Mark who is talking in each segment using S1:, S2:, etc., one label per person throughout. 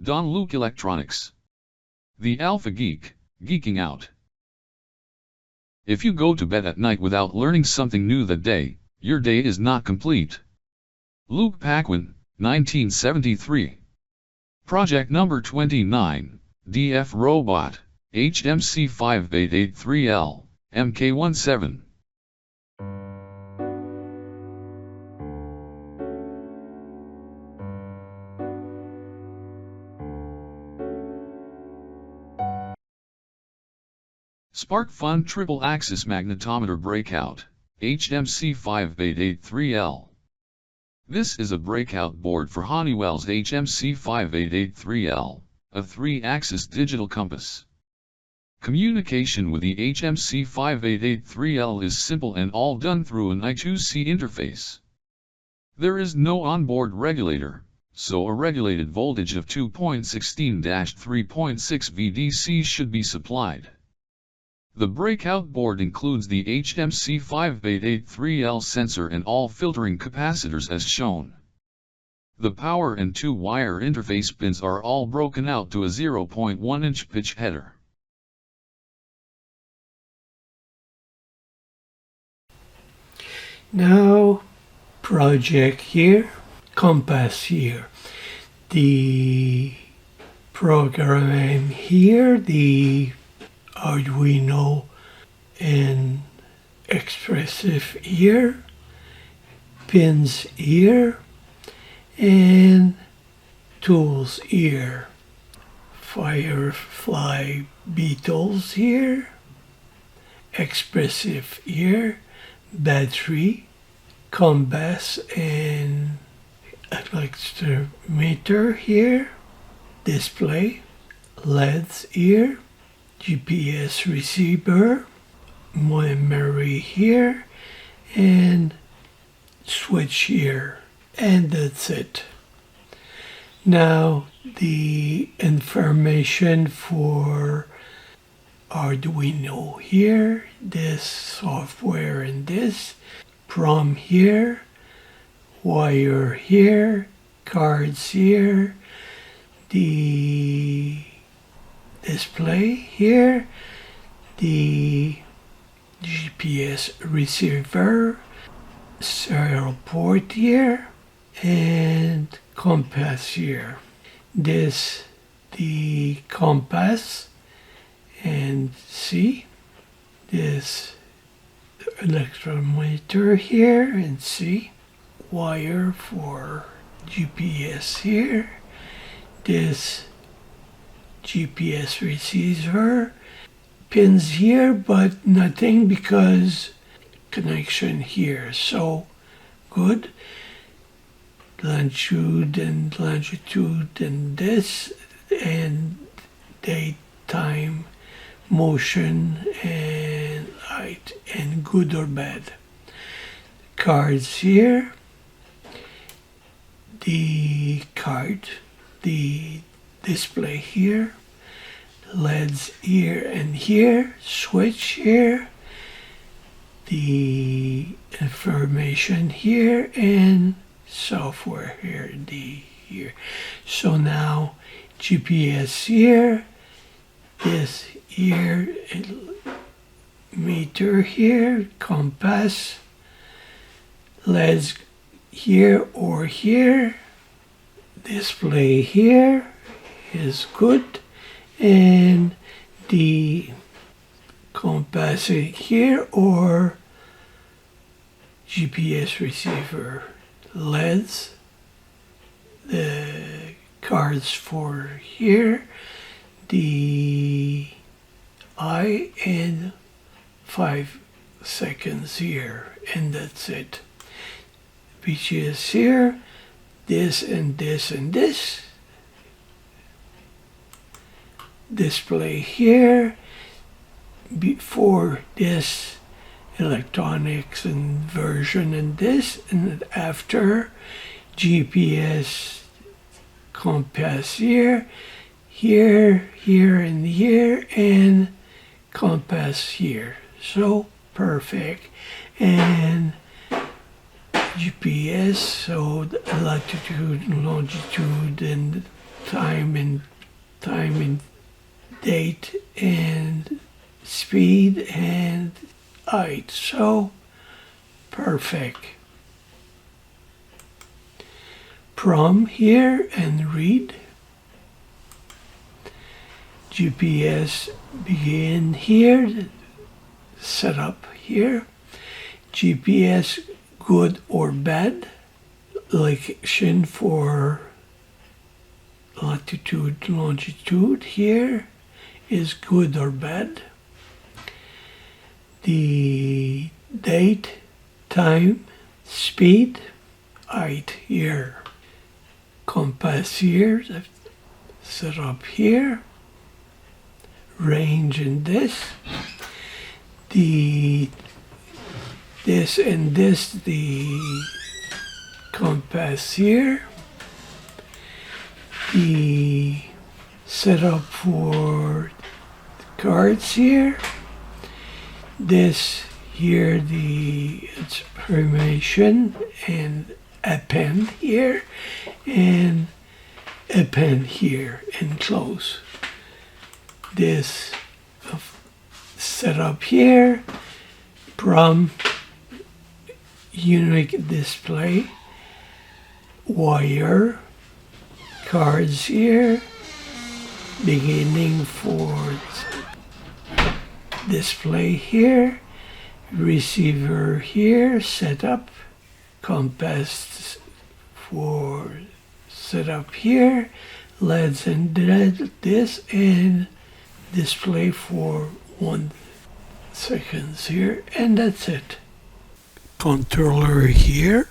S1: Don Luke Electronics. The Alpha Geek, geeking out. If you go to bed at night without learning something new that day, your day is not complete. Luke Paquin, 1973. Project number 29, DFRobot, HMC5883L, Mk17. SparkFun Triple-Axis Magnetometer Breakout, HMC5883L. This is a breakout board for Honeywell's HMC5883L, a 3-axis digital compass. Communication with the HMC5883L is simple and all done through an I2C interface. There is no onboard regulator, so a regulated voltage of 2.16-3.6 VDC should be supplied. The breakout board includes the HMC5883L sensor and all filtering capacitors as shown. The power and 2-wire interface pins are all broken out to a 0.1-inch pitch header.
S2: Now, project here, compass here. The program here, the Arduino and expressive here, pins here, and tools here. FireBeetles here, expressive here, battery, compass and Magnetometer here, display, LEDs here, GPS receiver, memory here, and switch here, and that's it. Now the information for Arduino here, this software and this, EEPROM here, wire here, cards here, the display here, the GPS receiver, serial port here, and compass here. This the compass, and see this electrometer here, and see wire for GPS here, this GPS receiver, pins here but nothing because connection here, so good. Longitude and this, and daytime motion and height, and good or bad. Cards here, the card, the display here, LEDs here and here, switch here, the information here, and software here, here. So now GPS here, this here, meter here, compass, LEDs here or here, display here is good, and the compass here or GPS receiver, LEDs, the cards for here, the I, and 5 seconds here, and that's it. BGS here, this and this and this, display here, before this electronics and version and this, and after GPS compass here, here, and here, and compass here. So perfect. And GPS, so the latitude, longitude, and time and date and speed and height. So perfect. Prom here and read. GPS begin here, setup here. GPS good or bad, location for latitude, longitude here is good or bad. The date, time, speed, height here. Compass here, set up here. Range in this. This and this, the compass here. The setup for the cards here. This here, the information and append here, and append here and close. This setup here, PROM, unique display, wire, cards here, beginning for display here, receiver here, setup, compass for setup here, LEDs and this, and display for 1 second here, and that's it. Controller here,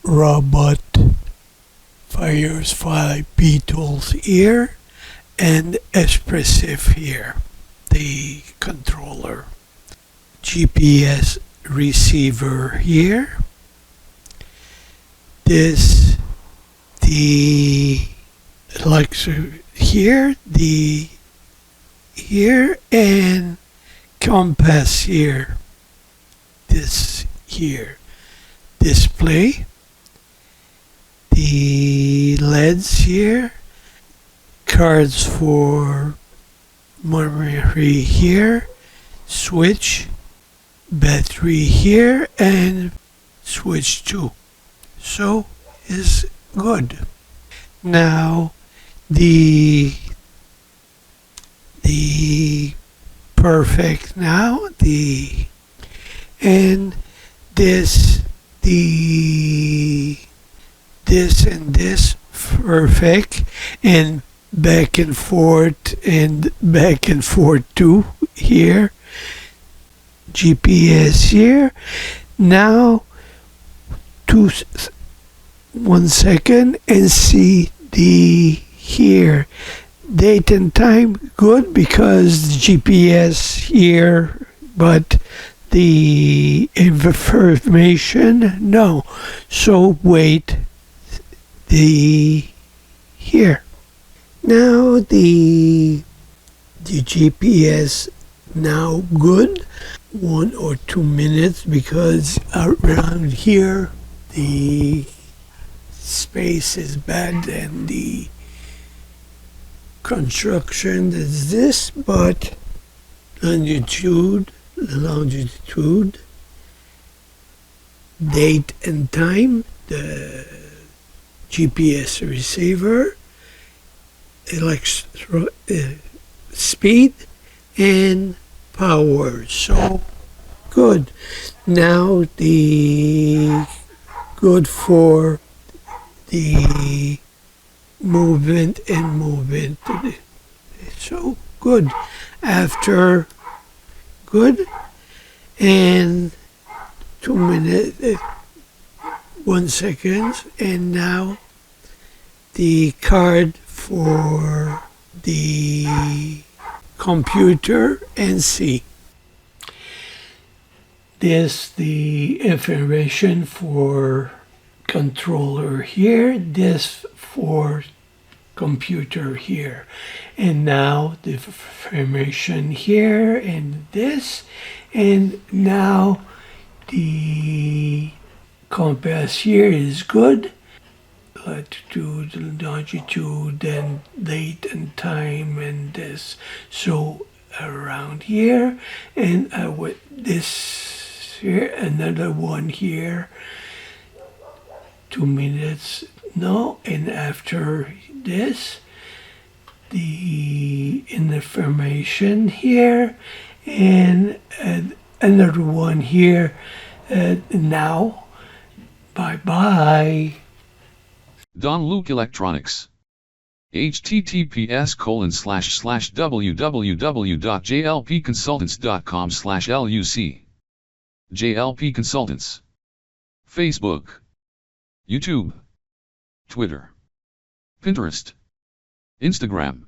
S2: robot fires FireBeetles here, and expressive here, the controller. GPS receiver here. This, the Alexa here, the here, and compass here. This here. Display. The LEDs here. Cards for memory here. Switch. Battery here, and switch 2. So is good. Now the perfect now and this and this perfect, and back and forth too here. GPS here. Now 1 second and see the here date and time good because GPS here, but the information no. So wait the here. Now the GPS now good 1 or 2 minutes because around here the space is bad and the construction is this, but longitude, date and time, the GPS receiver, speed and power. So good. Now the good for the movement. So good. After good and 2 minutes, 1 second, and now the card for the computer and see. This the information for controller here, this for computer here, and now the information here and this, and now the compass here is good, latitude and longitude and date and time and this. So around here, and with this here, another one here, 2 minutes, no, and after this, the information here, and another one here, now. Bye-bye.
S1: Don Luke Electronics. https://www.jlpconsultants.com/luc. JLP Consultants. Facebook, YouTube, Twitter, Pinterest, Instagram.